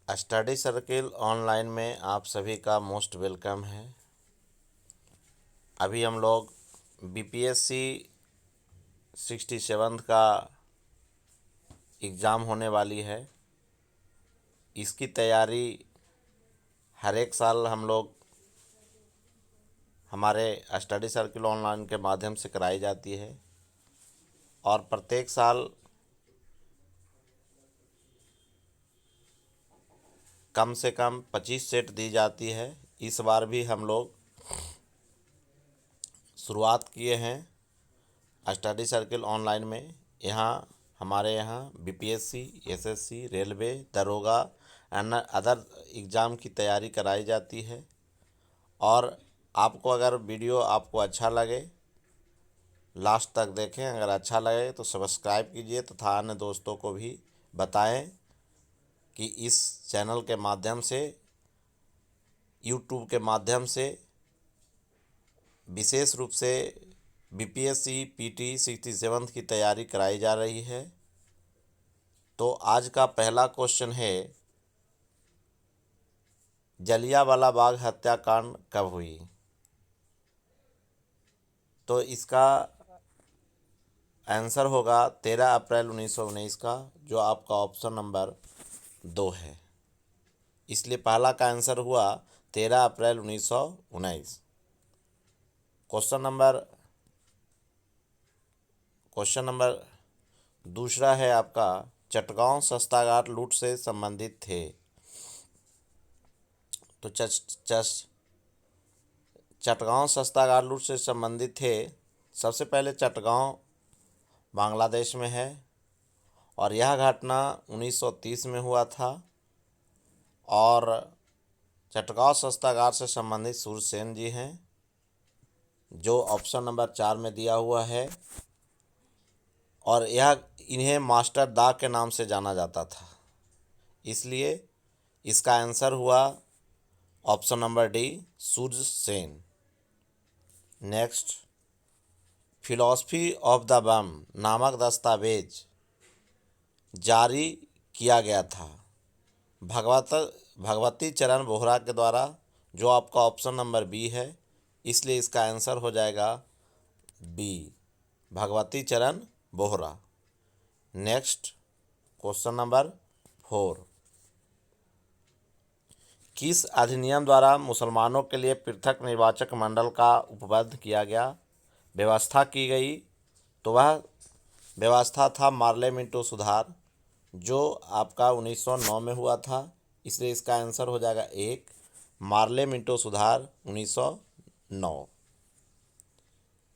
Study circle online में आप सभी का मोस्ट वेलकम है। अभी हम लोग बीपीएससी 67 का एग्ज़ाम होने वाली है। इसकी तैयारी हर एक साल हम लोग हमारे स्टडी सर्किल ऑनलाइन के माध्यम से कराई जाती है और प्रत्येक साल कम से कम 25 सेट दी जाती है। इस बार भी हम लोग शुरुआत किए हैं स्टडी सर्किल ऑनलाइन में। हमारे यहाँ बीपीएससी, एसएससी, रेलवे, दरोगा एंड अदर एग्ज़ाम की तैयारी कराई जाती है। और आपको अगर वीडियो आपको अच्छा लगे लास्ट तक देखें। अगर अच्छा लगे तो सब्सक्राइब कीजिए तथा अन्य दोस्तों को भी बताएं कि इस चैनल के माध्यम से, यूट्यूब के माध्यम से विशेष रूप से बीपीएससी पीटी 67 की तैयारी कराई जा रही है। तो आज का पहला क्वेश्चन है, जलियांवाला बाग हत्याकांड कब हुई? तो इसका आंसर होगा 13 अप्रैल 1919 का, जो आपका ऑप्शन नंबर 2 है। इसलिए पहला का आंसर हुआ 13 अप्रैल 1919। क्वेश्चन नंबर दूसरा है आपका, चटगांव शस्त्रागार लूट से संबंधित थे। तो चटगांव शस्त्रागार लूट से संबंधित थे। सबसे पहले चटगांव बांग्लादेश में है और यह घटना 1930 में हुआ था। और चटगांव शस्त्रागार से संबंधित सूरसेन जी हैं, जो ऑप्शन नंबर 4 में दिया हुआ है। और इन्हें मास्टर दा के नाम से जाना जाता था, इसलिए इसका आंसर हुआ option number D, Sursen. Next, philosophy of the bomb नामक दस्तावेज जारी किया गया था भगवती चरण बोहरा के द्वारा, जो आपका ऑप्शन नंबर बी है। इसलिए इसका आंसर हो जाएगा बी, भगवती चरण बोहरा। नेक्स्ट, क्वेश्चन नंबर 4, किस अधिनियम द्वारा मुसलमानों के लिए पृथक निर्वाचक मंडल का उपबद्ध किया गया, व्यवस्था की गई? तो वह व्यवस्था था मार्ले मिंटो सुधार, जो आपका 1909 में हुआ था। इसलिए इसका आंसर हो जाएगा 1, मार्ले मिंटो सुधार 1909।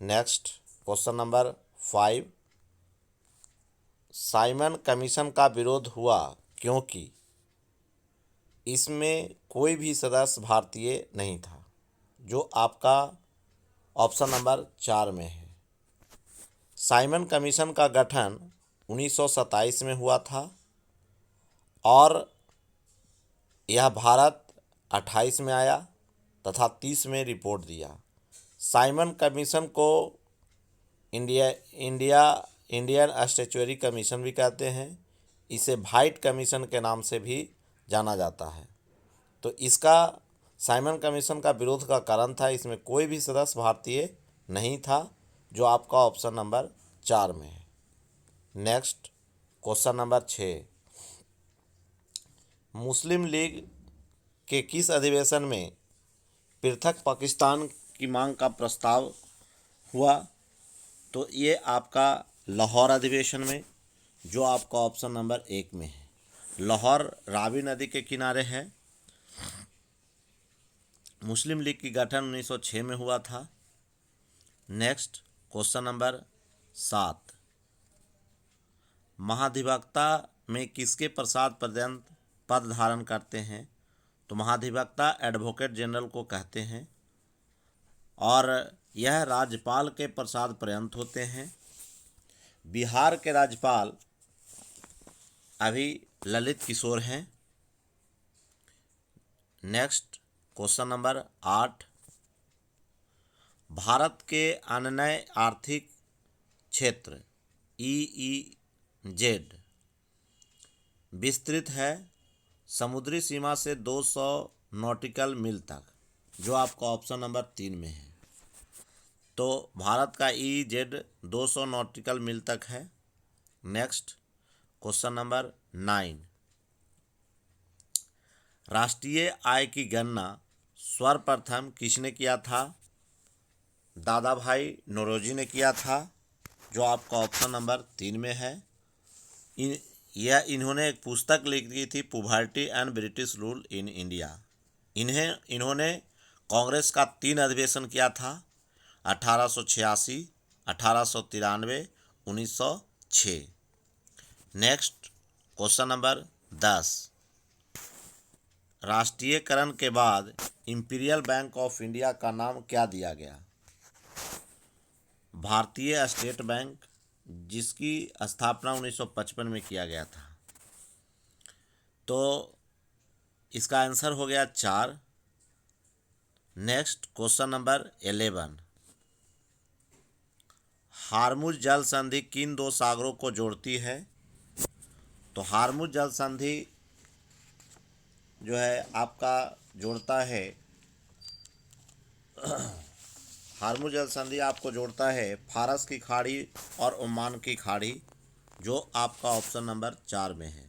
Next, question number 5, Simon commission का विरोध हुआ क्योंकि इसमें कोई भी सदस्य भारतीय नहीं था, जो आपका ऑप्शन नंबर 4 में है। साइमन कमीशन का गठन 1927 में हुआ था और यह भारत 28 में आया तथा 30 में रिपोर्ट दिया। साइमन कमीशन को इंडियन स्टैट्यूटरी कमीशन भी कहते हैं। इसे व्हाइट कमीशन के नाम से भी जाना जाता है। तो इसका साइमन कमीशन का विरोध का कारण था, इसमें कोई भी सदस्य भारतीय नहीं था, जो आपका ऑप्शन नंबर 4 में है। नेक्स्ट, क्वेश्चन नंबर 6, मुस्लिम लीग के किस अधिवेशन में पृथक पाकिस्तान की मांग का प्रस्ताव हुआ? तो ये आपका लाहौर अधिवेशन में, जो आपका ऑप्शन नंबर 1 में है। लाहौर रावी नदी के किनारे है। मुस्लिम लीग की गठन 1906 में हुआ था। नेक्स्ट, क्वेश्चन नंबर 7, महाधिवक्ता में किसके पश्चात पर्यंत पद धारण करते हैं? तो महाधिवक्ता एडवोकेट जनरल को कहते हैं और यह राज्यपाल के पश्चात पर्यंत होते हैं। बिहार के राज्यपाल अभी ललित किशोर हैं। नेक्स्ट, क्वेश्चन नंबर 8, भारत के अन्य आर्थिक क्षेत्र EEZ विस्तृत है समुद्री सीमा से 200 नॉटिकल मील तक, जो आपका ऑप्शन नंबर 3 में है। तो भारत का EEZ 200 नॉटिकल मील तक है। नेक्स्ट क्वेश्चन नंबर 9, राष्ट्रीय आय की गणना सर्वप्रथम किसने किया था? दादा भाई नौरोजी ने किया था, जो आपका ऑप्शन नंबर 3 में है। इन्होंने एक पुस्तक लिखी थी, poverty and British rule in India. इन्होंने कांग्रेस का 3 अधिवेशन किया था, 1886, 1893, 1906। नेक्स्ट क्वेश्चन नंबर 10, राष्ट्रीयकरण के बाद इंपीरियल बैंक ऑफ इंडिया का नाम क्या दिया गया? भारतीय स्टेट बैंक, जिसकी स्थापना 1955 में किया गया था। तो इसका आंसर हो गया 4। नेक्स्ट क्वेश्चन नंबर 11, हार्मुज जल संधि किन 2 सागरों को जोड़ती है? तो हार्मुज जल संधि जो है आपका जोड़ता है, हार्मुज जल संधि आपको जोड़ता है फारस की खाड़ी और ओमान की खाड़ी, जो आपका ऑप्शन नंबर 4 में है।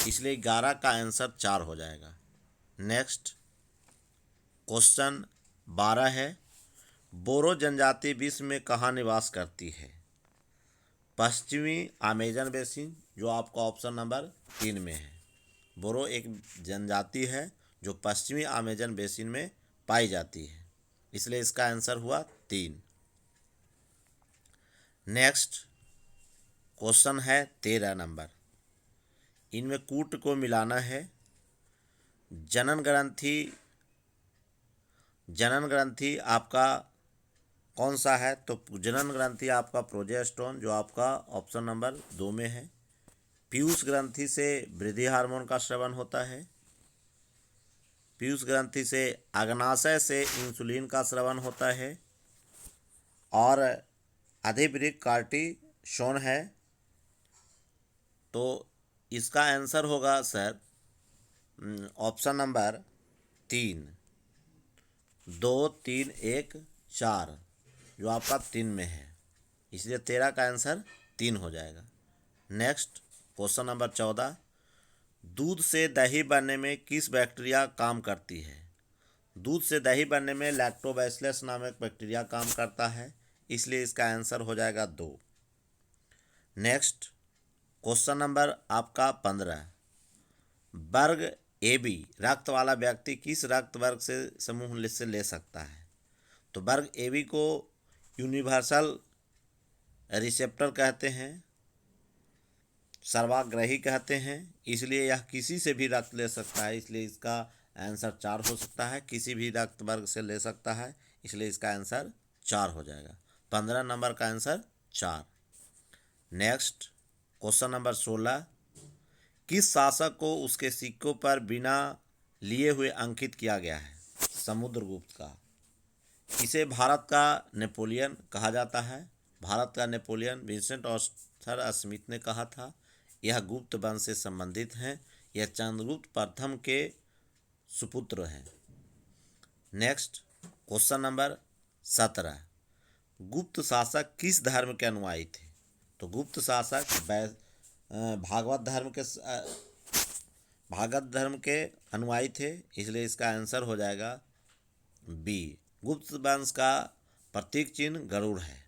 इसलिए 11 का आंसर 4 हो जाएगा। नेक्स्ट क्वेश्चन 12 है, बोरो जनजाति विश्व में कहाँ निवास करती है? पश्चिमी अमेजन बेसिन, जो आपका ऑप्शन नंबर 3 में है। बोरो एक जनजाति है जो पश्चिमी अमेजन बेसिन में पाई जाती है, इसलिए इसका आंसर हुआ 3। नेक्स्ट क्वेश्चन है 13 नंबर, इनमें कूट को मिलाना है। जनन ग्रंथि आपका कौन सा है? तो जनन ग्रंथि आपका प्रोजेस्टेरोन, जो आपका ऑप्शन नंबर 2 में है। पीयूष ग्रंथि से वृद्धि हार्मोन का स्रावन होता है। पीयूष ग्रंथि से अग्नाशय से इंसुलिन का स्रावन होता है। और अधिवृक्क कार्टिसोन है। तो इसका आंसर होगा सर ऑप्शन नंबर 3, 2, 3, 1, 4, जो आपका 3 में है, इसलिए 13 का आंसर 3 हो जाएगा। नेक्स्ट क्वेश्चन नंबर 14, दूध से दही बनने में किस बैक्टीरिया काम करती है? दूध से दही बनने में लैक्टोबैसिलस नामक बैक्टीरिया काम करता है, इसलिए इसका आंसर हो जाएगा 2। नेक्स्ट क्वेश्चन नंबर आपका 15, वर्ग AB रक्त वाला व्यक्ति किस रक्त वर्ग से समूह से ले सकता है? तो वर्ग AB को यूनिवर्सल रिसेप्टर कहते हैं, सर्वाग्राही कहते हैं, इसलिए यह किसी से भी रक्त ले सकता है, इसलिए इसका आंसर 4 हो सकता है। किसी भी रक्त वर्ग से ले सकता है, इसलिए इसका आंसर 4 हो जाएगा। 15 नंबर का आंसर 4। नेक्स्ट क्वेश्चन नंबर 16, किस शासक को उसके सिक्कों पर बिना लिए हुए अंकित किया गया है? समुद्रगुप्त का। इसे भारत का नेपोलियन कहा जाता है। भारत का नेपोलियन विंसेंट ऑर्थर स्मिथ ने कहा था। यह गुप्त वंश से संबंधित हैं। यह चंद्रगुप्त प्रथम के सुपुत्र हैं। नेक्स्ट क्वेश्चन नंबर 17, गुप्त शासक किस धर्म के अनुयायी थे? तो गुप्त शासक भागवत धर्म के अनुयायी थे, इसलिए इसका आंसर हो जाएगा B। गुप्त वंश का प्रतीक चिन्ह गरुड़ है।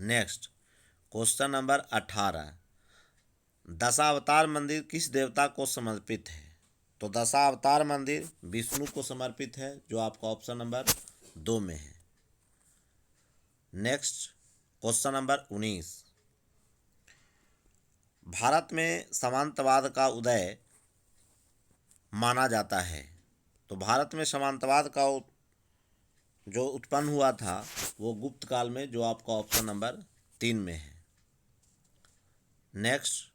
नेक्स्ट क्वेश्चन नंबर 18, दशावतार मंदिर किस देवता को समर्पित है? तो दशावतार मंदिर विष्णु को समर्पित है, जो आपका ऑप्शन नंबर 2 में है। नेक्स्ट क्वेश्चन नंबर 19, भारत में सामंतवाद का उदय माना जाता है। तो भारत में सामंतवाद का जो उत्पन्न हुआ था वो गुप्त काल में, जो आपका ऑप्शन नंबर 3 में है। नेक्स्ट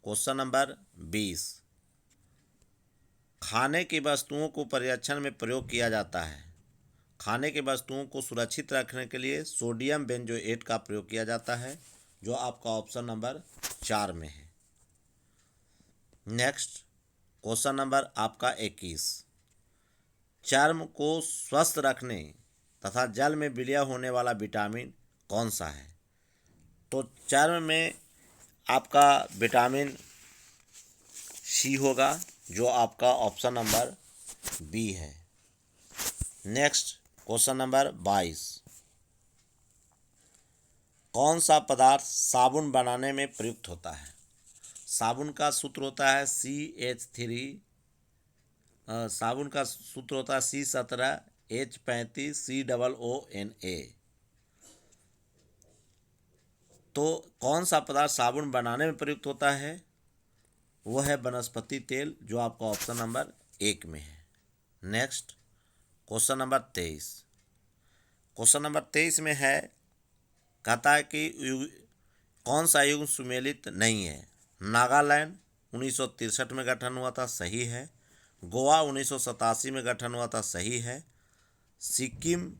क्वेश्चन नंबर 20, खाने की वस्तुओं को परिरक्षण में प्रयोग किया जाता है। खाने की वस्तुओं को सुरक्षित रखने के लिए सोडियम बेंजोएट का प्रयोग किया जाता है, जो आपका ऑप्शन नंबर 4 में है। नेक्स्ट क्वेश्चन नंबर आपका 21, चर्म को स्वस्थ रखने तथा जल में विलय होने वाला विटामिन कौन सा है? तो चर्म में आपका विटामिन सी होगा, जो आपका ऑप्शन नंबर बी है। नेक्स्ट क्वेश्चन नंबर 22, कौन सा पदार्थ साबुन बनाने में प्रयुक्त होता है? साबुन का सूत्र होता है CH3, साबुन का सूत्र होता है C17H35 COONA। तो कौन सा पदार्थ साबुन बनाने में प्रयुक्त होता है? वह है वनस्पति तेल, जो आपका ऑप्शन नंबर 1 में है। Next question number 23, question number 23 में है, कहता है कि कौन सा युग सुमेलित नहीं है? नागालैंड 1963 में गठन हुआ था, सही है। गोवा 1987 में गठन हुआ था, सही है। सिक्किम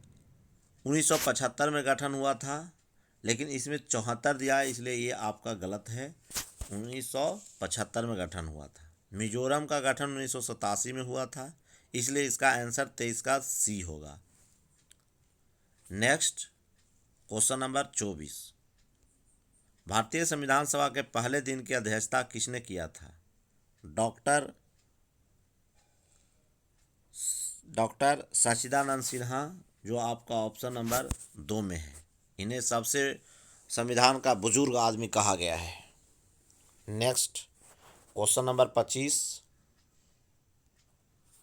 1975 में गठन हुआ था, लेकिन इसमें 74 दिया है, इसलिए ये आपका गलत है। 1975 में गठन हुआ था। मिजोरम का गठन 1987 में हुआ था, इसलिए इसका आंसर 23 का सी होगा। नेक्स्ट क्वेश्चन नंबर 24, भारतीय संविधान सभा के पहले दिन की अध्यक्षता किसने किया था? डॉक्टर सच्चिदानंद सिन्हा, जो आपका ऑप्शन नंबर 2 में है। इन्हें सबसे संविधान का बुजुर्ग आदमी कहा गया है। नेक्स्ट क्वेश्चन नंबर 25,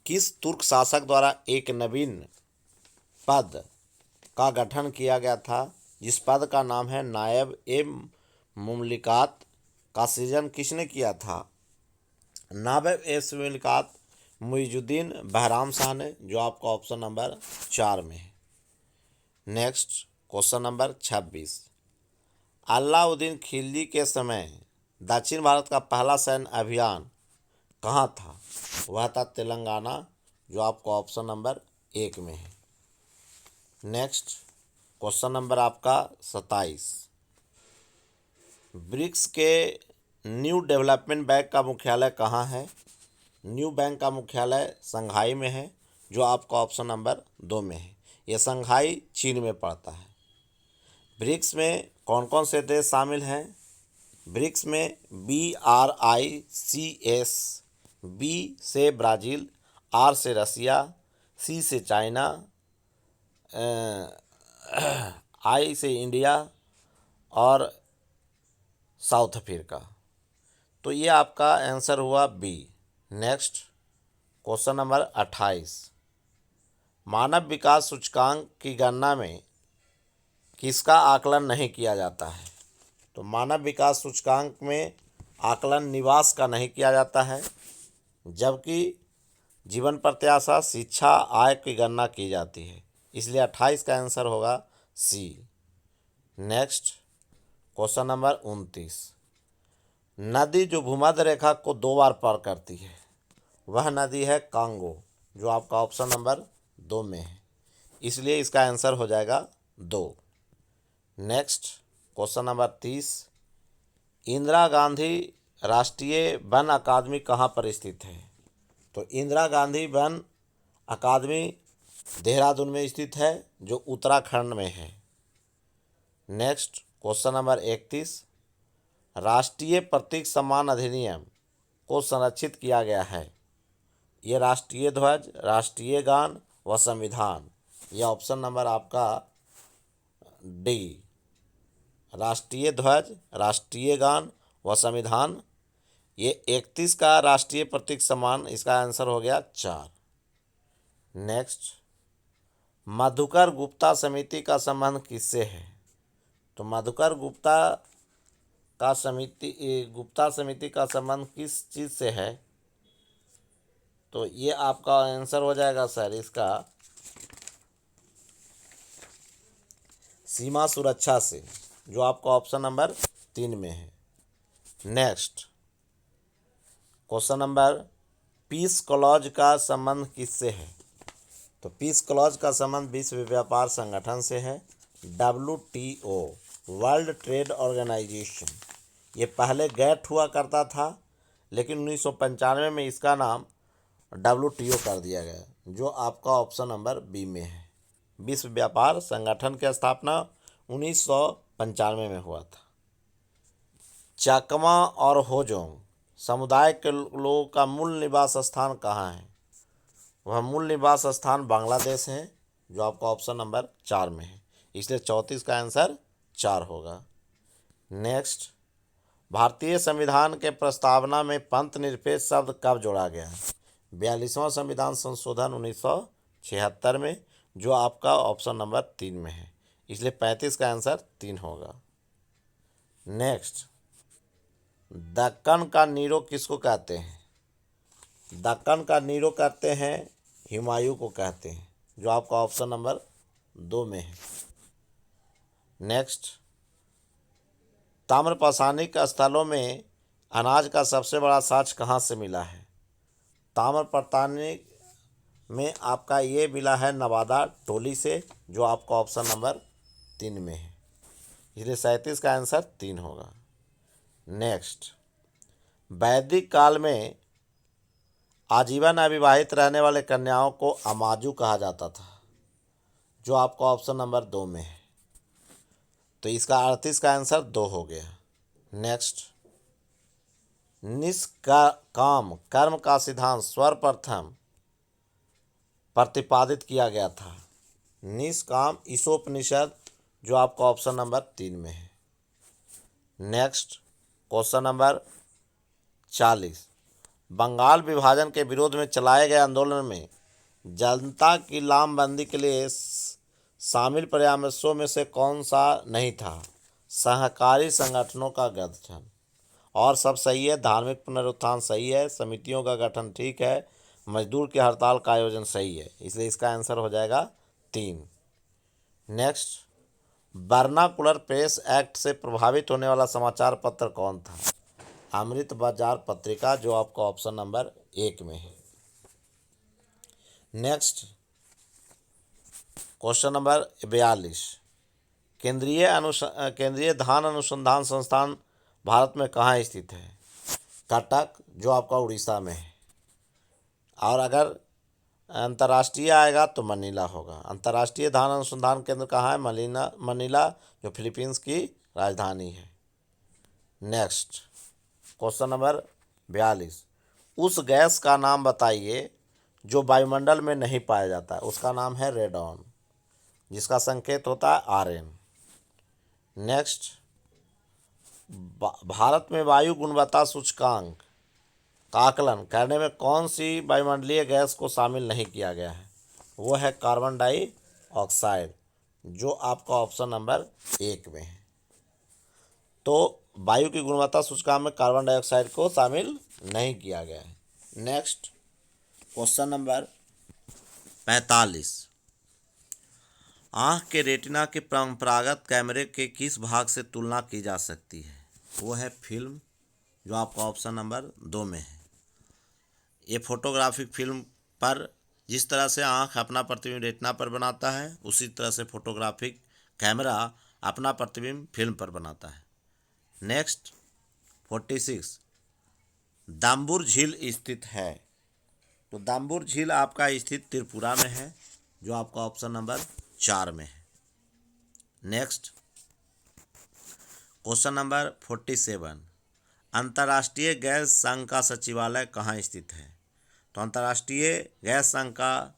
किस तुर्क शासक द्वारा एक नवीन पद का गठन किया गया था, जिस पद का नाम है नायब ए मुमलिकात? का सृजन किसने किया था? नायब ए मुमलिकात मुइजुद्दीन बहराम शाह ने, जो आपका ऑप्शन नंबर 4 में है। Next question number 26, Alauddin Khilji के समय दक्षिण भारत का पहला सैन्य अभियान कहाँ था? वह था तेलंगाना, जो आपका ऑप्शन नंबर 1 में है। नेक्स्ट क्वेश्चन नंबर आपका 27, ब्रिक्स के न्यू डेवलपमेंट बैंक का मुख्यालय कहाँ है? न्यू बैंक का मुख्यालय शंघाई में है, जो आपका ऑप्शन नंबर 2 में है। यह शंघाई चीन में पड़ता है। ब्रिक्स में कौन कौन से देश शामिल हैं? ब्रिक्स में BRICS, B से ब्राज़ील, R से रसिया, C से चाइना, I से इंडिया और साउथ अफ्रीका। तो ये आपका आंसर हुआ बी। नेक्स्ट क्वेश्चन नंबर 28, मानव विकास सूचकांक की गणना में किसका आकलन नहीं किया जाता है? तो मानव विकास सूचकांक में आकलन निवास का नहीं किया जाता है, जबकि जीवन प्रत्याशा, शिक्षा, आय की गणना की जाती है, इसलिए 28 का आंसर होगा सी। नेक्स्ट क्वेश्चन नंबर 29, नदी जो भूमध्य रेखा को 2 बार पार करती है, वह नदी है कांगो, जो आपका ऑप्शन नंबर 2 में है, इसलिए इसका आंसर हो जाएगा 2। Next question number 30, Indira Gandhi राष्ट्रीय वन अकादमी कहाँ पर स्थित है? तो इंदिरा गांधी वन अकादमी देहरादून में स्थित है, जो उत्तराखंड में है। नेक्स्ट क्वेश्चन नंबर 31, राष्ट्रीय प्रतीक सम्मान अधिनियम को संरक्षित किया गया है। ये राष्ट्रीय ध्वज, राष्ट्रीय गान व संविधान। यह ऑप्शन नंबर आपका डी, राष्ट्रीय ध्वज, राष्ट्रीय गान व संविधान। ये 31 का राष्ट्रीय प्रतीक सम्मान, इसका आंसर हो गया 4। नेक्स्ट, मधुकर गुप्ता समिति का संबंध किससे है? तो मधुकर गुप्ता समिति का संबंध किस चीज़ से है? तो ये आपका आंसर हो जाएगा सर इसका सीमा सुरक्षा से, जो आपका ऑप्शन नंबर 3 में है। Next question number, peace clause का संबंध किससे है? तो पीस क्लॉज का संबंध विश्व व्यापार संगठन से है, WTO, वर्ल्ड ट्रेड ऑर्गेनाइजेशन। ये पहले गैट हुआ करता था, लेकिन 1995 में इसका नाम WTO कर दिया गया, जो आपका ऑप्शन नंबर बी में है। विश्व व्यापार संगठन की स्थापना 1995 में हुआ था। चकमा और होजोंग समुदाय के लोगों का मूल निवास स्थान कहाँ है? वह मूल निवास स्थान बांग्लादेश है, जो आपका ऑप्शन नंबर 4 में है। इसलिए 34 का आंसर 4 होगा। नेक्स्ट, भारतीय संविधान के प्रस्तावना में पंथ निरपेक्ष शब्द कब जोड़ा गया है? 42वां संविधान संशोधन 1976 में, जो आपका ऑप्शन नंबर 3 में है। इसलिए 35 का आंसर 3 होगा। नेक्स्ट, दक्कन का नीरो किसको कहते हैं? दक्कन का नीरो कहते हैं हुमायूं को कहते हैं, जो आपका ऑप्शन नंबर 2 में है। नेक्स्ट, ताम्रपाषाणिक स्थलों में अनाज का सबसे बड़ा साक्ष्य कहाँ से मिला है? ताम्रपाषाणिक में आपका ये मिला है नवादा टोली से, जो आपका ऑप्शन नंबर 3 में है। इसलिए 37 का आंसर 3 होगा। नेक्स्ट, वैदिक काल में आजीवन अविवाहित रहने वाले कन्याओं को अमाजू कहा जाता था, जो आपका ऑप्शन नंबर 2 में है। तो इसका 38 का आंसर 2 हो गया। नेक्स्ट, निष्काम कर्म का सिद्धांत सर्वप्रथम प्रतिपादित किया गया था। निष्काम ईशोपनिषद, जो आपका ऑप्शन नंबर 3 में है। नेक्स्ट, क्वेश्चन नंबर 40, बंगाल विभाजन के विरोध में चलाए गए आंदोलन में जनता की लामबंदी के लिए शामिल परामर्शों में से कौन सा नहीं था? सहकारी संगठनों का गठन, और सब सही है। धार्मिक पुनरुत्थान सही है। समितियों का गठन ठीक है। मजदूर की हड़ताल का आयोजन सही है। इसलिए इसका आंसर हो जाएगा 3। नेक्स्ट, वर्नाकुलर प्रेस एक्ट से प्रभावित होने वाला समाचार पत्र कौन था? अमृत बाजार पत्रिका, जो आपका ऑप्शन नंबर 1 में है। नेक्स्ट, क्वेश्चन नंबर 42, केंद्रीय धान अनुसंधान संस्थान भारत में कहाँ स्थित है? कटक, जो आपका उड़ीसा में है। और अगर अंतर्राष्ट्रीय आएगा तो मनीला होगा। अंतर्राष्ट्रीय धान अनुसंधान केंद्र कहाँ है? मनीला, जो फिलीपींस की राजधानी है। नेक्स्ट, क्वेश्चन नंबर 42, उस गैस का नाम बताइए जो वायुमंडल में नहीं पाया जाता है। उसका नाम है रेडॉन, जिसका संकेत होता है Rn। नेक्स्ट, भारत में वायु गुणवत्ता सूचकांक का आकलन करने में कौन सी वायुमंडलीय गैस को शामिल नहीं किया गया है? वो है कार्बन डाइऑक्साइड, जो आपका ऑप्शन नंबर 1 में है। तो वायु की गुणवत्ता सूचकांक में कार्बन डाइऑक्साइड को शामिल नहीं किया गया है। नेक्स्ट, क्वेश्चन नंबर 45, आँख के रेटिना के परंपरागत कैमरे के किस भाग से तुलना की जा सकती है? वो है फिल्म, जो आपका ऑप्शन नंबर 2 में है। ये फोटोग्राफिक फिल्म पर जिस तरह से आँख अपना प्रतिबिंब रेटिना पर बनाता है, उसी तरह से फोटोग्राफिक कैमरा अपना प्रतिबिंब फिल्म पर बनाता है। नेक्स्ट, 46, दाम्बुर झील स्थित है। तो दाम्बुर झील आपका स्थित त्रिपुरा में है, जो आपका ऑप्शन नंबर 4 में है। नेक्स्ट, क्वेश्चन नंबर 47, अंतर्राष्ट्रीय गैस संघ का सचिवालय कहाँ स्थित है? तो अंतर्राष्ट्रीय गैस संघ का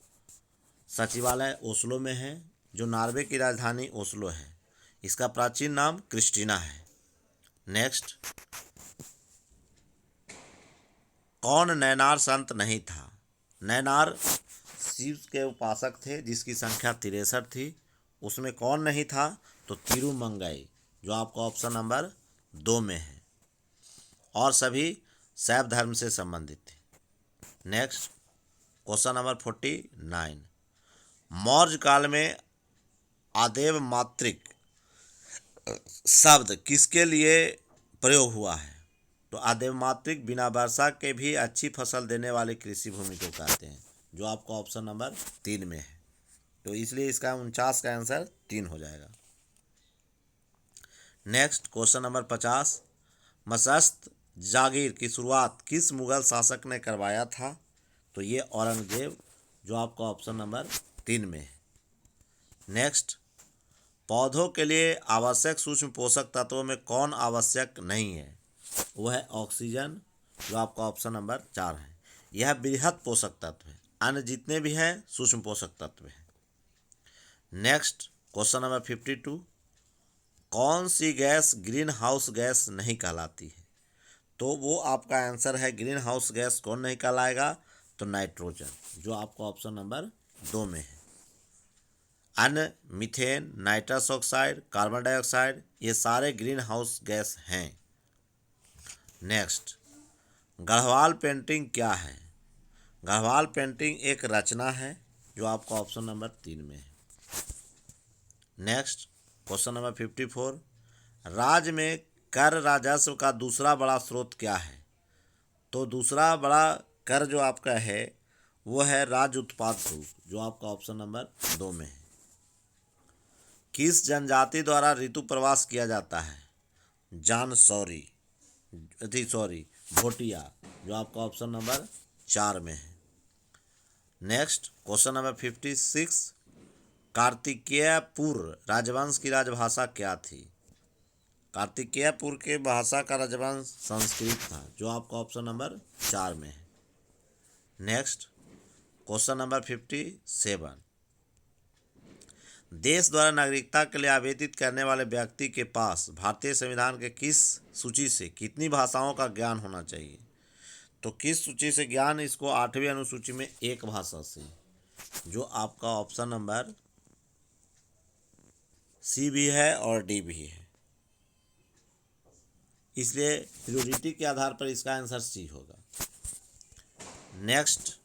सचिवालय ओस्लो में है, जो नॉर्वे की राजधानी ओस्लो है। इसका प्राचीन नाम क्रिस्टीना है। नेक्स्ट, कौन नैनार संत नहीं था? नैनार शिव के उपासक थे, जिसकी संख्या 63 थी। उसमें कौन नहीं था? तो तिरुमंगई, जो आपका ऑप्शन नंबर 2 में है। और सभी शैव धर्म से संबंधित थे। नेक्स्ट, क्वेश्चन नंबर 49, मौर्य काल में आदेव मातृक शब्द किसके लिए प्रयोग हुआ है? तो आदेव मातृक बिना वर्षा के भी अच्छी फसल देने वाली कृषि भूमि को कहते हैं, जो आपका ऑप्शन नंबर 3 में है। तो इसलिए इसका 49 का आंसर 3 हो जाएगा। नेक्स्ट, क्वेश्चन नंबर 50, मत्स्य जागीर की शुरुआत किस मुगल शासक ने करवाया था? तो ये औरंगजेब, जो आपका ऑप्शन नंबर 3 में है। नेक्स्ट, पौधों के लिए आवश्यक सूक्ष्म पोषक तत्वों में कौन आवश्यक नहीं है? वो है ऑक्सीजन, जो आपका ऑप्शन नंबर 4 है। यह बृहत पोषक तत्व है, अन्य जितने भी हैं सूक्ष्म पोषक तत्व हैं। नेक्स्ट, क्वेश्चन नंबर 52, कौन सी गैस ग्रीन हाउस गैस नहीं कहलाती है? तो वो आपका आंसर है, ग्रीन हाउस गैस कौन नहीं कहलाएगा? तो नाइट्रोजन, जो आपका ऑप्शन नंबर 2 में है। अन्य methane, nitrous oxide, carbon dioxide, ये सारे ग्रीन हाउस गैस हैं। नेक्स्ट, गढ़वाल पेंटिंग क्या है? गढ़वाल पेंटिंग एक रचना है, जो आपका ऑप्शन नंबर 3 में है। नेक्स्ट, क्वेश्चन नंबर 54, राज्य में कर राजस्व का दूसरा बड़ा स्रोत क्या है? तो दूसरा बड़ा कर जो आपका है वो है राज्य उत्पाद शुल्क, जो आपका ऑप्शन नंबर 2 में है। किस जनजाति द्वारा ऋतु प्रवास किया जाता है? भोटिया, जो आपका ऑप्शन नंबर 4 में है। नेक्स्ट, क्वेश्चन नंबर 56, कार्तिकेयपुर राजवंश की राजभाषा क्या थी? कार्तिकेयपुर के भाषा का राजवंश संस्कृत था, जो आपका ऑप्शन नंबर 4 में है। नेक्स्ट, क्वेश्चन नंबर 57, देश द्वारा नागरिकता के लिए आवेदित करने वाले व्यक्ति के पास भारतीय संविधान के किस सूची से कितनी भाषाओं का ज्ञान होना चाहिए? तो किस सूची से ज्ञान? इसको 8वीं अनुसूची में एक भाषा से, जो आपका ऑप्शन नंबर सी भी है और डी भी है, इसलिए प्रियोरिटी के आधार पर इसका आंसर सी होगा। नेक्स्ट,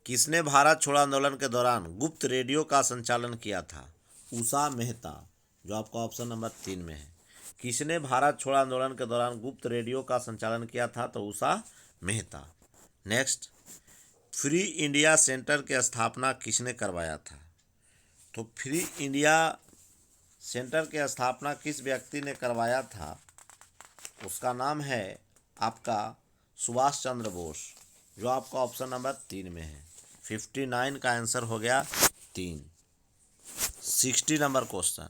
किसने भारत छोड़ो आंदोलन के दौरान गुप्त रेडियो का संचालन किया था? उषा मेहता, जो आपका ऑप्शन नंबर 3 में है। किसने भारत छोड़ो आंदोलन के दौरान गुप्त रेडियो का संचालन किया था? तो Usha Mehta. Next, free India centre की स्थापना किसने करवाया था? तो फ्री इंडिया सेंटर की स्थापना किस व्यक्ति ने करवाया था? उसका नाम है आपका सुभाष चंद्र बोस, जो आपका ऑप्शन नंबर 3 में है। 59 का आंसर हो गया 3। 60 नंबर क्वेश्चन,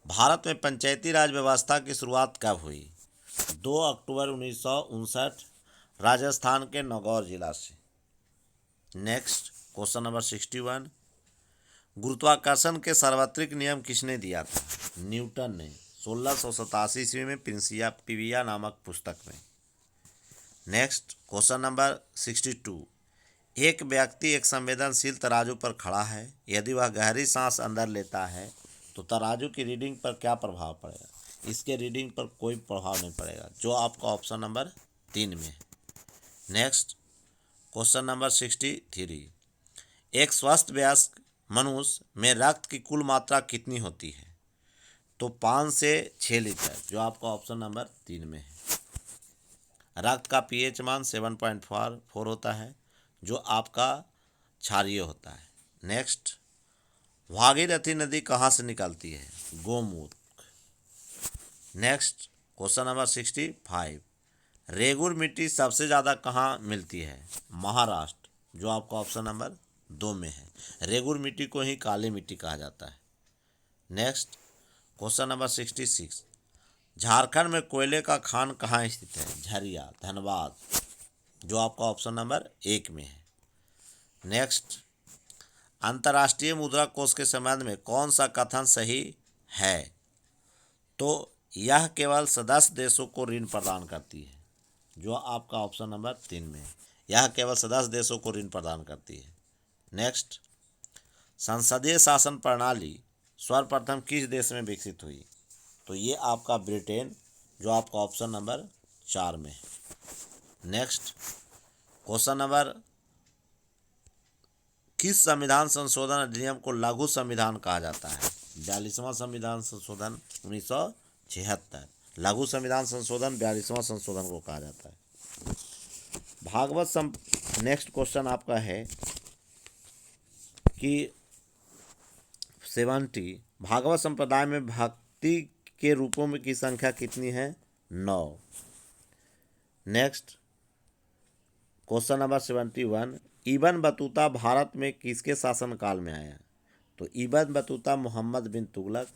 भारत में पंचायती राज व्यवस्था की शुरुआत कब हुई? 2 अक्टूबर 1959, राजस्थान के नागौर जिला से। नेक्स्ट, क्वेश्चन नंबर 61, गुरुत्वाकर्षण के सार्वत्रिक नियम किसने दिया था? न्यूटन ने, 1687 ईस्वी में प्रिंसिपिया नामक पुस्तक में। नेक्स्ट, क्वेश्चन नंबर 62, एक व्यक्ति एक संवेदनशील तराजू पर खड़ा है, यदि वह गहरी सांस अंदर लेता है तो तराजू की रीडिंग पर क्या प्रभाव पड़ेगा? इसके रीडिंग पर कोई प्रभाव नहीं पड़ेगा, जो आपका ऑप्शन नंबर 3 में है। नेक्स्ट, क्वेश्चन नंबर 63, एक स्वस्थ वयस्क मनुष्य में रक्त की कुल मात्रा कितनी होती है? तो 5 से 6 लीटर, जो आपका ऑप्शन नंबर 3 में है। रक्त का पीएच मान 7.4 होता है, जो आपका क्षारीय होता है। नेक्स्ट, भागीरथी नदी कहाँ से निकलती है? Gomukh. Next, question number 65, regur मिट्टी सबसे ज़्यादा कहाँ मिलती है? महाराष्ट्र, जो आपका ऑप्शन नंबर 2 में है। रेगुर मिट्टी को ही काली मिट्टी कहा जाता है। नेक्स्ट, क्वेश्चन नंबर 66, झारखंड में कोयले का खान कहाँ स्थित है? झरिया, धनबाद, जो आपका ऑप्शन नंबर 1 में है। नेक्स्ट, अंतर्राष्ट्रीय मुद्रा कोष के संबंध में कौन सा कथन सही है? तो यह केवल सदस्य देशों को ऋण प्रदान करती है, जो आपका ऑप्शन नंबर 3 में है। यह केवल सदस्य देशों को ऋण प्रदान करती है। नेक्स्ट, संसदीय शासन प्रणाली सर्वप्रथम किस देश में विकसित हुई? तो ये आपका ब्रिटेन, जो आपका ऑप्शन नंबर 4 में है। नेक्स्ट, क्वेश्चन नंबर, किस संविधान संशोधन अधिनियम को लघु संविधान कहा जाता है? 42वां संविधान संशोधन 1976, लघु संविधान संशोधन 42वां संशोधन को कहा जाता है। नेक्स्ट क्वेश्चन आपका है कि 70, भागवत संप्रदाय में भक्ति के रूपों में की संख्या कितनी है? 9। Next question number 71, Ibn Battuta Bharat में किसके शासनकाल में आया? तो इब्न बतूता मोहम्मद बिन तुगलक,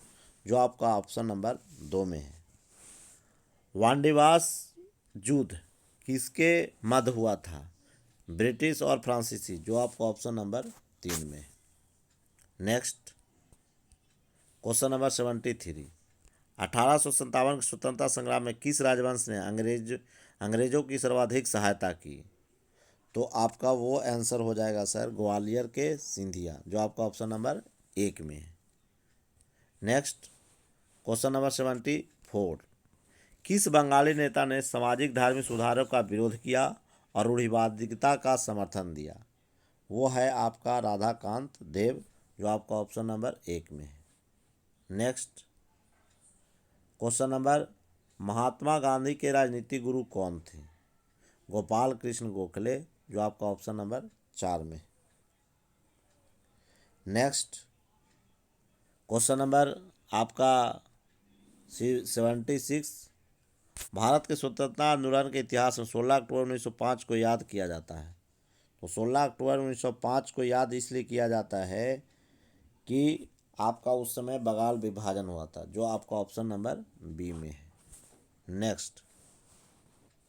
जो आपका ऑप्शन नंबर 2 में है। वांडीवास युद्ध किसके मध्य हुआ था? ब्रिटिश और फ्रांसीसी, जो आपका ऑप्शन नंबर 3 में है। नेक्स्ट क्वेश्चन नंबर 73, 1857 के स्वतंत्रता संग्राम में किस राजवंश ने अंग्रेजों की सर्वाधिक सहायता की? तो आपका वो आंसर हो जाएगा सर ग्वालियर के सिंधिया, जो आपका ऑप्शन नंबर 1 में है। नेक्स्ट क्वेश्चन नंबर 74, किस बंगाली नेता ने सामाजिक धार्मिक सुधारों का विरोध किया और रूढ़िवादिता का समर्थन दिया? वो है आपका राधाकांत देव, जो आपका ऑप्शन नंबर 1 में है। Next question number, Mahatma Gandhi के राजनीतिक गुरु कौन थे? गोपाल कृष्ण गोखले, जो आपका ऑप्शन नंबर 4 में है। नेक्स्ट क्वेश्चन नंबर आपका 76, भारत के स्वतंत्रता आंदोलन के इतिहास में 16 अक्टूबर 1905 को याद किया जाता है। तो 16 अक्टूबर 1905 को याद इसलिए किया जाता है कि आपका उस समय बंगाल विभाजन हुआ था, जो आपका ऑप्शन नंबर बी में है। नेक्स्ट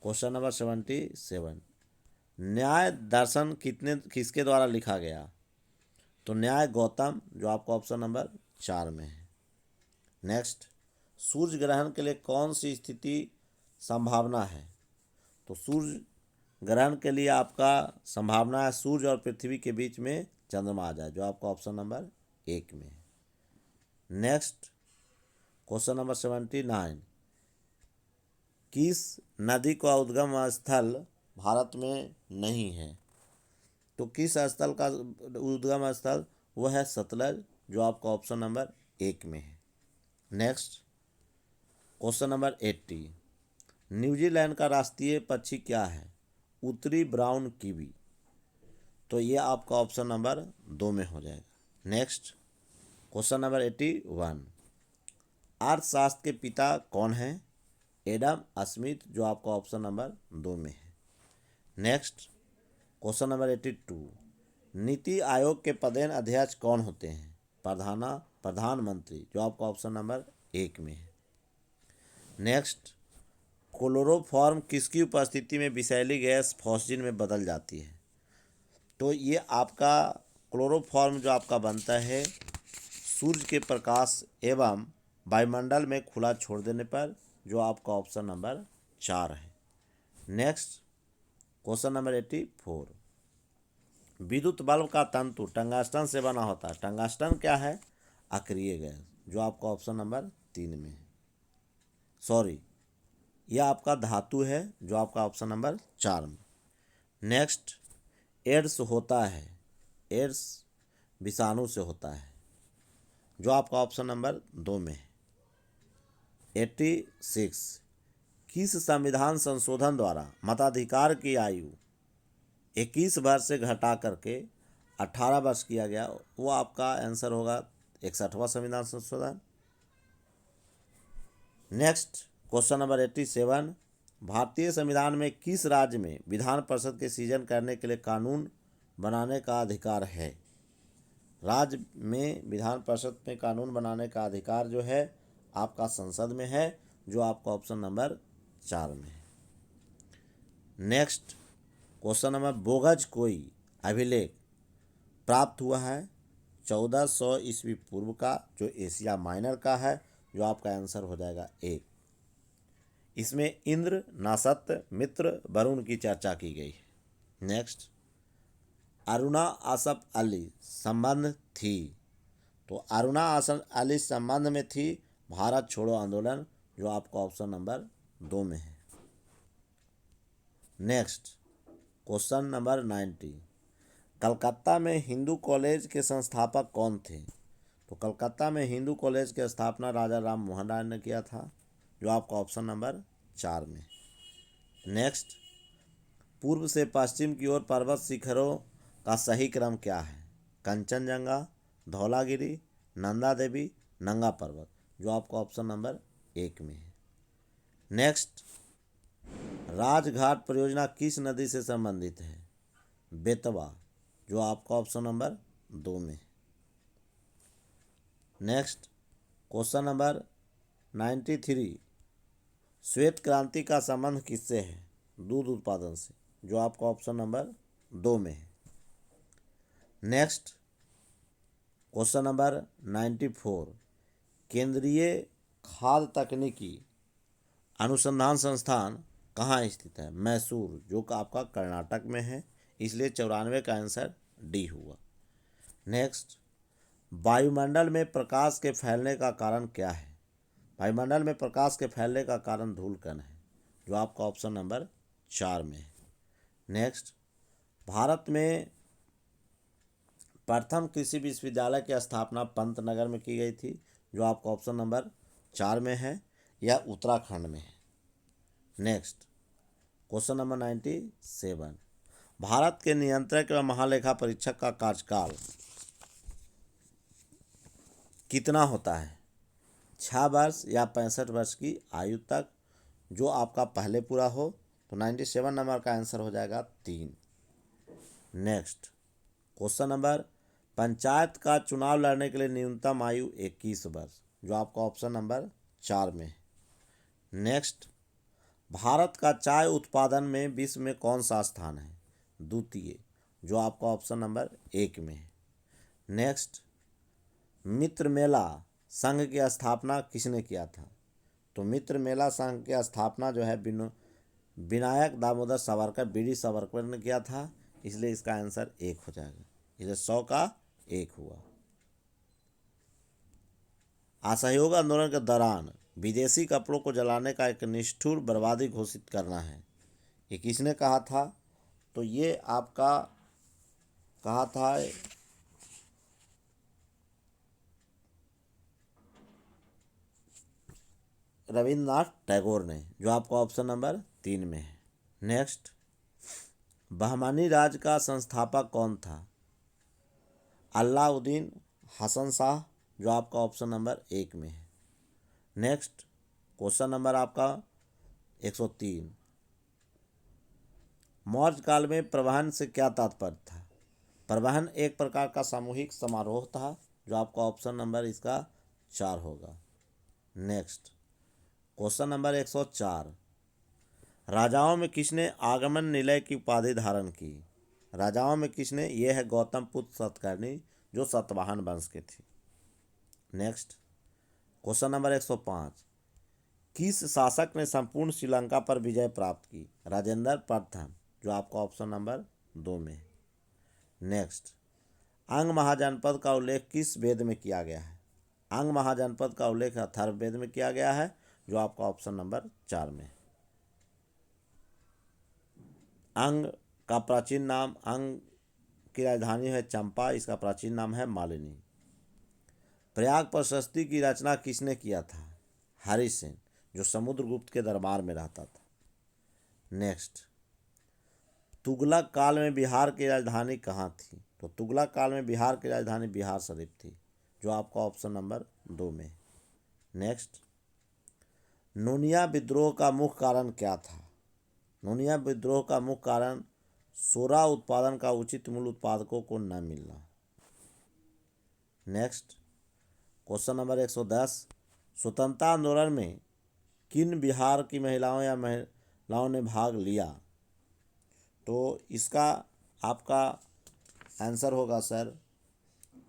क्वेश्चन नंबर 77, न्याय दर्शन किसके द्वारा लिखा गया? तो न्याय गौतम, जो आपका ऑप्शन नंबर 4 में है। नेक्स्ट, सूर्य ग्रहण के लिए कौन सी स्थिति संभावना है? तो सूर्य ग्रहण के लिए आपका संभावना है सूर्य और पृथ्वी के बीच में चंद्रमा आ जाए, जो आपका ऑप्शन नंबर 1 में है। नेक्स्ट क्वेश्चन नंबर 79, किस नदी का उद्गम स्थल भारत में नहीं है? तो किस स्थल का उद्गम स्थल वो है सतलज, जो आपका ऑप्शन नंबर 1 में है। नेक्स्ट क्वेश्चन नंबर 80, न्यूजीलैंड का राष्ट्रीय पक्षी क्या है? उत्तरी ब्राउन कीवी, तो ये आपका ऑप्शन नंबर 2 में हो जाएगा। नेक्स्ट क्वेश्चन नंबर 81, अर्थशास्त्र के पिता कौन है? एडम स्मिथ, जो आपका ऑप्शन नंबर 2 में है। Next question number 82, NITI Aayog के पदेन अध्यक्ष कौन होते हैं? प्रधानमंत्री, जो आपका ऑप्शन नंबर 1 में है। नेक्स्ट, क्लोरोफॉर्म किसकी उपस्थिति में विषैली गैस फॉस्फिन में बदल जाती है? तो ये आपका क्लोरोफॉर्म जो आपका बनता है सूर्य के प्रकाश एवं वायुमंडल में खुला छोड़ देने पर, जो आपका ऑप्शन नंबर 4 है। नेक्स्ट क्वेश्चन नंबर 84, विद्युत बल्ब का तंतु टंगस्टन से बना होता है। टंगस्टन क्या है? अक्रिय गैस, जो आपका ऑप्शन नंबर 3 में है। सॉरी, यह आपका धातु है, जो आपका ऑप्शन नंबर 4 में। नेक्स्ट, एड्स होता है, एड्स विषाणु से होता है, जो आपका ऑप्शन नंबर 2 में है। 86, किस संविधान संशोधन द्वारा मताधिकार की आयु 21 वर्ष से घटा करके 18 वर्ष किया गया? वो आपका आंसर होगा 61वां संविधान संशोधन। नेक्स्ट क्वेश्चन नंबर 87, भारतीय संविधान में किस राज्य में विधान परिषद के सृजन करने के लिए कानून बनाने का अधिकार है? राज्य में विधान परिषद में कानून बनाने का अधिकार जो है आपका संसद में है, जो आपका ऑप्शन नंबर 4 में है। नेक्स्ट क्वेश्चन नंबर, बोगज कोई अभिलेख प्राप्त हुआ है 1400 ईस्वी पूर्व का, जो एशिया माइनर का है, जो आपका आंसर हो जाएगा 1। इसमें इंद्र, नासत्य, मित्र, वरुण की चर्चा की गई है। नेक्स्ट, अरुणा आसफ अली संबंध थी? तो अरुणा आसफ अली संबंध में थी भारत छोड़ो आंदोलन, जो आपका ऑप्शन नंबर 2 में है। नेक्स्ट क्वेश्चन नंबर 90, कलकत्ता में हिंदू कॉलेज के संस्थापक कौन थे? तो कलकत्ता में हिंदू कॉलेज की स्थापना राजा राम मोहन राय ने किया था, जो आपका ऑप्शन नंबर 4 में। नेक्स्ट, पूर्व से पश्चिम की ओर पर्वत शिखरों का सही क्रम क्या है? कंचनजंगा, धौलागिरी, नंदा देवी, नंगा पर्वत, जो आपका ऑप्शन नंबर 1 में है। नेक्स्ट, राजघाट परियोजना किस नदी से संबंधित है? बेतवा, जो आपका ऑप्शन नंबर 2 में। नेक्स्ट, क्वेश्चन नंबर 93, श्वेत क्रांति का संबंध किससे है? दूध उत्पादन से, जो आपका ऑप्शन नंबर 2 में है। नेक्स्ट, क्वेश्चन नंबर 94, केंद्रीय खाद्य तकनीकी अनुसंधान संस्थान कहाँ स्थित है? मैसूर, जो कि आपका कर्नाटक में है, इसलिए 94 का आंसर डी हुआ। नेक्स्ट, वायुमंडल में प्रकाश के फैलने का कारण क्या है? वायुमंडल में प्रकाश के फैलने का कारण धूलकण है, जो आपका ऑप्शन नंबर 4 में है। नेक्स्ट, भारत में प्रथम कृषि विश्वविद्यालय की स्थापना पंतनगर में की गई थी, जो आपका ऑप्शन नंबर 4 में है, या उत्तराखंड में है। नेक्स्ट, क्वेश्चन नंबर 97, भारत के नियंत्रक एवं महालेखा परीक्षक का कार्यकाल कितना होता है? 6 वर्ष या 65 वर्ष की आयु तक, जो आपका पहले पूरा हो तो 97 नंबर का आंसर हो जाएगा 3। नेक्स्ट, क्वेश्चन नंबर, पंचायत का चुनाव लड़ने के लिए न्यूनतम आयु 21 वर्ष, जो आपका ऑप्शन नंबर 4 में है। नेक्स्ट, भारत का चाय उत्पादन में विश्व में कौन सा स्थान है? द्वितीय, जो आपका ऑप्शन नंबर 1 में है। नेक्स्ट, मित्र मेला संघ की स्थापना किसने किया था? तो मित्र मेला संघ की स्थापना जो है विनायक दामोदर सावरकर, बीडी सावरकर ने किया था, इसलिए इसका आंसर 1 हो जाएगा। इसलिए 100 का 1 हुआ। असहयोग आंदोलन के दौरान विदेशी कपड़ों को जलाने का एक निष्ठुर बर्बादी घोषित करना है, ये किसने कहा था? तो ये आपका कहा था रविन्द्रनाथ टैगोर ने, जो आपका ऑप्शन नंबर 3 में है। नेक्स्ट, बहमानी राज का संस्थापक कौन था? अलाउद्दीन हसन शाह, जो आपका ऑप्शन नंबर 1 में है। नेक्स्ट, क्वेश्चन नंबर आपका 103, मौर्य काल में परिवहन से क्या तात्पर्य था? परिवहन एक प्रकार का सामूहिक समारोह था, जो आपका ऑप्शन नंबर इसका 4 होगा। नेक्स्ट, क्वेश्चन नंबर 104, राजाओं में किसने आगमन निलय की उपाधि धारण की? राजाओं में किसने? ये है गौतम पुत्र सतकर्णी, जो सातवाहन वंश के थे। नेक्स्ट, क्वेश्चन नंबर 105, किस शासक ने संपूर्ण श्रीलंका पर विजय प्राप्त की? राजेंद्र प्रथम, जो आपका ऑप्शन नंबर 2 में है। नेक्स्ट, अंग महाजनपद का उल्लेख किस वेद में किया गया है? अंग महाजनपद का उल्लेख अथर्ववेद में किया गया है, जो आपका ऑप्शन नंबर 4 में है। अंग का प्राचीन नाम, अंग की राजधानी है चंपा, इसका प्राचीन नाम है मालिनी। प्रयाग प्रशस्ति की रचना किसने किया था? हरिसेन, जो समुद्रगुप्त के दरबार में रहता था। नेक्स्ट, तुगलक काल में बिहार की राजधानी कहाँ थी? तो तुगलक काल में बिहार की राजधानी बिहार शरीफ थी, जो आपका ऑप्शन नंबर 2 में है। नेक्स्ट, नूनिया विद्रोह का मुख्य कारण क्या था? नूनिया विद्रोह का मुख्य कारण सोरा उत्पादन का उचित मूल्य उत्पादकों को न मिलना। नेक्स्ट, क्वेश्चन नंबर 110, स्वतंत्रता आंदोलन में किन बिहार की महिलाओं ने भाग लिया? तो इसका आपका आंसर होगा सर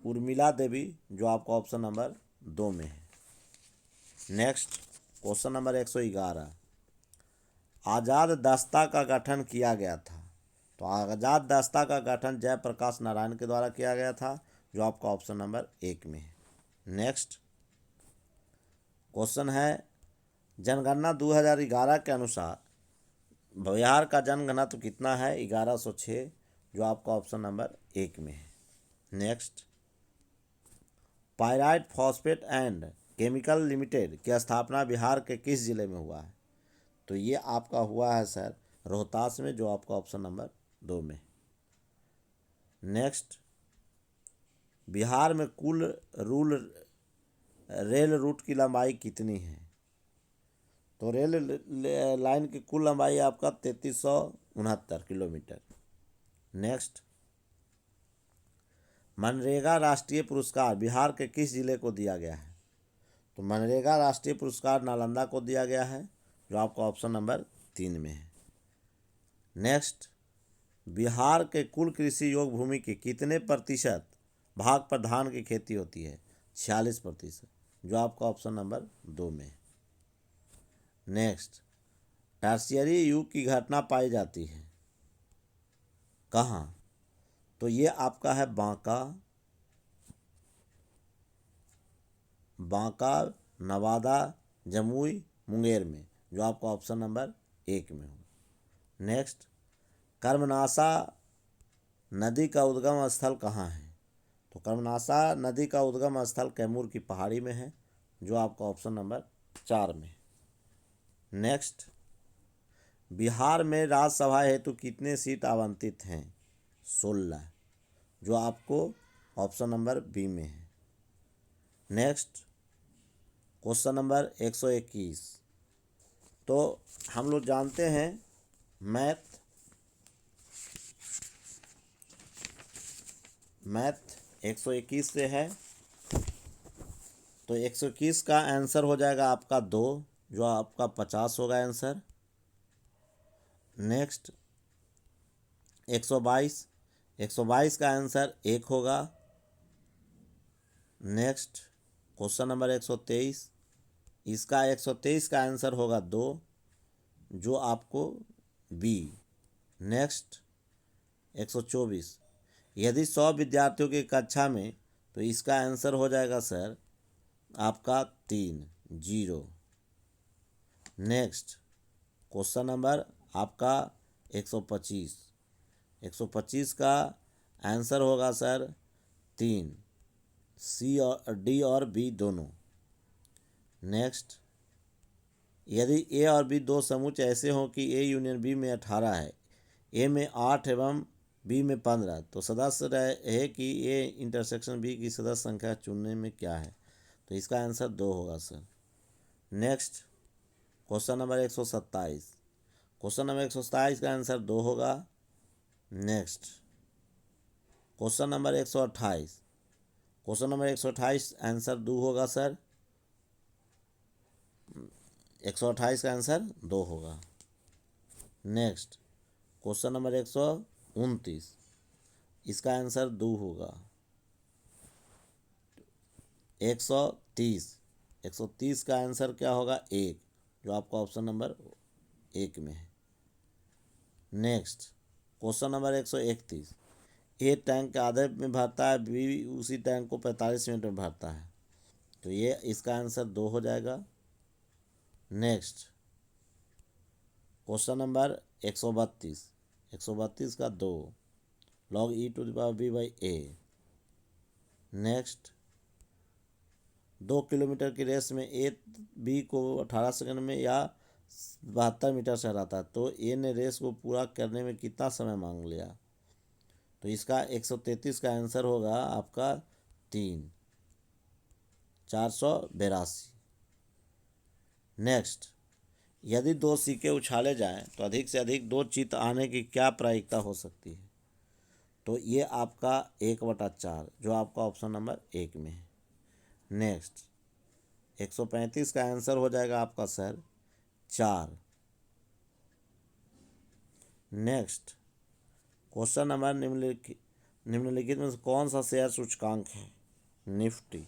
उर्मिला देवी, जो आपका ऑप्शन नंबर 2 में है। नेक्स्ट, क्वेश्चन नंबर 111, आज़ाद दस्ता का गठन किया गया था? तो आज़ाद दस्ता का गठन जयप्रकाश नारायण के द्वारा किया गया था, जो आपका ऑप्शन नंबर 1 में है। नेक्स्ट, क्वेश्चन है, जनगणना 2011 के अनुसार बिहार का जनघनत्व कितना है? 1106, जो आपका ऑप्शन नंबर 1 में है। Next, pyrite phosphate and chemical limited की स्थापना बिहार के किस जिले में हुआ है? तो ये आपका हुआ है सर रोहतास में, जो आपका ऑप्शन नंबर 2 में। नेक्स्ट, बिहार में कुल रेल रूट की लंबाई कितनी है? तो रेल लाइन की कुल लंबाई आपका 3369 किलोमीटर। नेक्स्ट, मनरेगा राष्ट्रीय पुरस्कार बिहार के किस जिले को दिया गया है? तो मनरेगा राष्ट्रीय पुरस्कार नालंदा को दिया गया है, जो आपका ऑप्शन नंबर 3 में है। नेक्स्ट, बिहार के कुल कृषि योग्य भूमि के कितने प्रतिशत भाग पर धान की खेती होती है? 46%, जो आपका ऑप्शन नंबर 2 में है। नेक्स्ट, टर्शियरी युग की घटना पाई जाती है कहाँ? तो ये आपका है बांका, नवादा, जमुई, मुंगेर में, जो आपका ऑप्शन नंबर 1 में होगा। नेक्स्ट, कर्मनाशा नदी का उद्गम स्थल कहाँ है? तो कर्मनाशा नदी का उद्गम स्थल कैमूर की पहाड़ी में है, जो आपका ऑप्शन नंबर 4 में है। नेक्स्ट, बिहार में राज्यसभा हेतु कितने सीट आवंटित हैं? 16, जो आपको ऑप्शन नंबर बी में है। Next, question number 121। तो हम लोग जानते हैं मैथ 121 से है, तो 121 का आंसर हो जाएगा आपका 2, जो आपका 50 होगा आंसर। नेक्स्ट, 122 का आंसर 1 होगा। नेक्स्ट, क्वेश्चन नंबर 123, इसका 123 का आंसर होगा 2, जो आपको बी। नेक्स्ट, 124, यदि 100 विद्यार्थियों की कक्षा में, तो इसका आंसर हो जाएगा सर आपका 3, 0। नेक्स्ट, क्वेश्चन नंबर आपका 125 का आंसर होगा सर 3, सी और डी और बी दोनों। नेक्स्ट, यदि ए और बी दो समुच्चय ऐसे हों कि ए यूनियन बी में 18 है, ए में 8 एवं बी में 15, तो सदस्य है कि ए इंटरसेक्शन बी की सदस्य संख्या चुनने में क्या है? तो इसका आंसर 2 होगा sir. Next, question number 127, question number 127 का आंसर 2 होगा। Next, question number 128, question number 128 answer 2 होगा सर। 128 का आंसर 2 होगा। नेक्स्ट, क्वेश्चन नंबर 129, इसका आंसर 2 होगा। 130 का आंसर क्या होगा? 1, जो आपका ऑप्शन नंबर 1 में है। नेक्स्ट, क्वेश्चन नंबर 131, ए टैंक आधे में भरता है, बी उसी टैंक को 45 मिनट में भरता है, तो ये इसका आंसर 2 हो जाएगा। नेक्स्ट, क्वेश्चन नंबर 132 का 2, log e to the power B by A. Next, 2 kilometre की रेस में ए बी को 18 सेकंड में या 72 मीटर से हराता है, तो ए ने रेस को पूरा करने में कितना समय मांग लिया? तो इसका 133 का आंसर होगा आपका 3, 482। नेक्स्ट, यदि 2 सिक्के उछाले जाएं तो अधिक से अधिक 2 चित्त आने की क्या प्रायिकता हो सकती है? तो ये आपका 1/4, जो आपका ऑप्शन नंबर 1 में है। नेक्स्ट, 135 का आंसर हो जाएगा आपका सर 4। नेक्स्ट, क्वेश्चन नंबर निम्नलिखित में से कौन सा शेयर सूचकांक है? निफ्टी,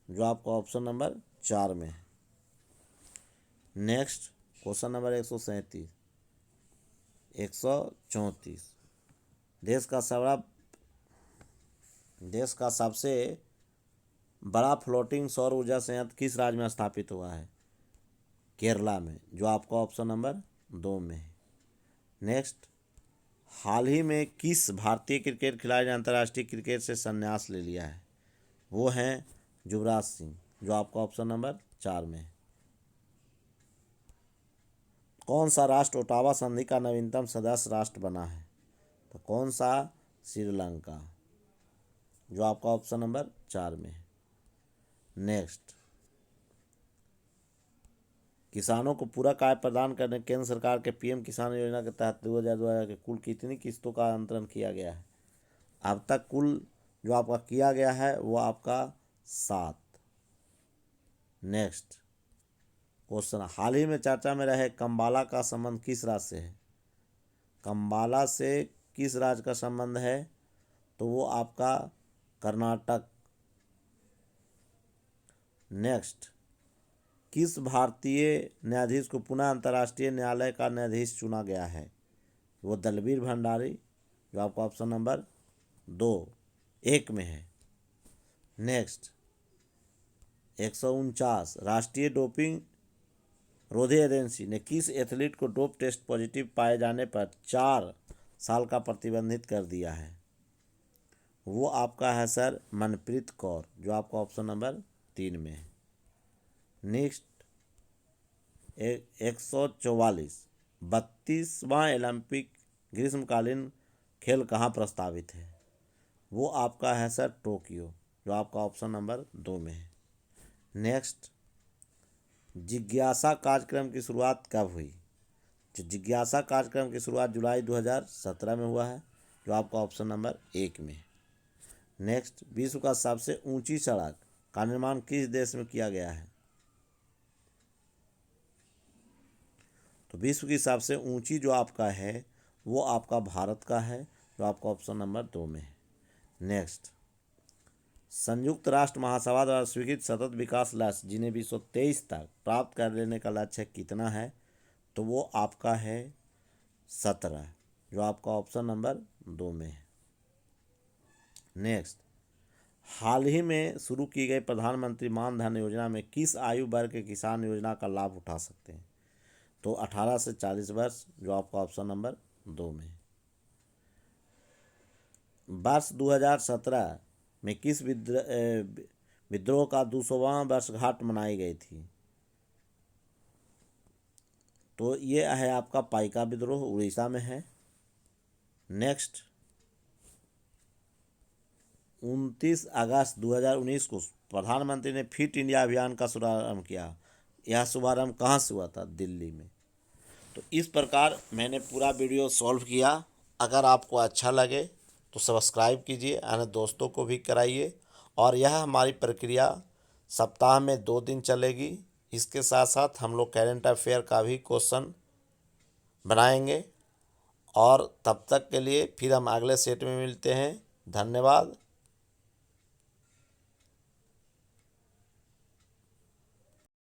जो आपका ऑप्शन नंबर 4 में है। नेक्स्ट, क्वेश्चन नंबर 137, 134, देश का सबसे बड़ा फ्लोटिंग सौर ऊर्जा संयंत्र किस राज्य में स्थापित हुआ है? केरला में, जो आपका ऑप्शन नंबर 2 में है। नेक्स्ट, हाल ही में किस भारतीय क्रिकेट खिलाड़ी ने अंतर्राष्ट्रीय क्रिकेट से संन्यास ले लिया है? वो हैं युवराज सिंह, जो आपका ऑप्शन नंबर 4 में है। कौन सा राष्ट्र ओटावा संधि का नवीनतम सदस्य राष्ट्र बना है? तो कौन सा? श्रीलंका, जो आपका ऑप्शन नंबर 4 में है। नेक्स्ट, किसानों को पूरक आय प्रदान करने केंद्र सरकार के पीएम किसान योजना के तहत 2000 के कुल कितनी किस्तों का अंतरण किया गया है? अब तक कुल जो आपका किया गया है वो आपका 7। नेक्स्ट क्वेश्चन, हाल ही में चर्चा में रहे कंबाला का संबंध किस राज्य से है? कंबाला से किस राज्य का संबंध है? तो वो आपका कर्नाटक। नेक्स्ट, किस भारतीय न्यायाधीश को पुनः अंतर्राष्ट्रीय न्यायालय का न्यायाधीश चुना गया है? वो दलबीर भंडारी, जो आपका ऑप्शन नंबर 1 में है। नेक्स्ट 149, राष्ट्रीय डोपिंग रोधी एजेंसी ने किस एथलीट को डोप टेस्ट पॉजिटिव पाए जाने पर 4 साल का प्रतिबंधित कर दिया है? वो आपका है सर मनप्रीत कौर, जो आपका ऑप्शन नंबर 3 में है। नेक्स्ट 144, 32वां ओलंपिक ग्रीष्मकालीन खेल कहाँ प्रस्तावित है? वो आपका है सर टोक्यो, जो आपका ऑप्शन नंबर 2 में है। नेक्स्ट, जिज्ञासा कार्यक्रम की शुरुआत कब हुई? जो जिज्ञासा कार्यक्रम की शुरुआत जुलाई 2017 में हुआ है, जो आपका ऑप्शन नंबर 1 में है। नेक्स्ट, विश्व का सबसे ऊंची सड़क का निर्माण किस देश में किया गया है? तो विश्व की सबसे ऊंची जो आपका है वो आपका भारत का है, जो आपका ऑप्शन नंबर 2 में है। नेक्स्ट, संयुक्त राष्ट्र महासभा द्वारा स्वीकृत सतत विकास लक्ष्य जिन्हें 2023 तक प्राप्त कर लेने का लक्ष्य कितना है? तो वो आपका है 17, जो आपका ऑप्शन नंबर 2 में है। नेक्स्ट, हाल ही में शुरू की गई प्रधानमंत्री मान धन योजना में किस आयु वर्ग के किसान योजना का लाभ उठा सकते हैं? तो 18 से 40 वर्ष, जो आपका ऑप्शन नंबर 2 में है। वर्ष 2017 में किस विद्रोह का 200वां वर्षगांठ मनाई गई थी? तो ये है आपका पाइका विद्रोह, उड़ीसा में है। नेक्स्ट 29 अगस्त 2019 को प्रधानमंत्री ने फिट इंडिया अभियान का शुभारंभ किया। यह शुभारंभ कहाँ से हुआ था? दिल्ली में। तो इस प्रकार मैंने पूरा वीडियो सॉल्व किया। अगर आपको अच्छा लगे तो सब्सक्राइब कीजिए, अन्य दोस्तों को भी कराइए। और यह हमारी प्रक्रिया सप्ताह में 2 दिन चलेगी। इसके साथ साथ हम लोग करेंट अफेयर का भी क्वेश्चन बनाएंगे। और तब तक के लिए फिर हम अगले सेट में मिलते हैं। धन्यवाद।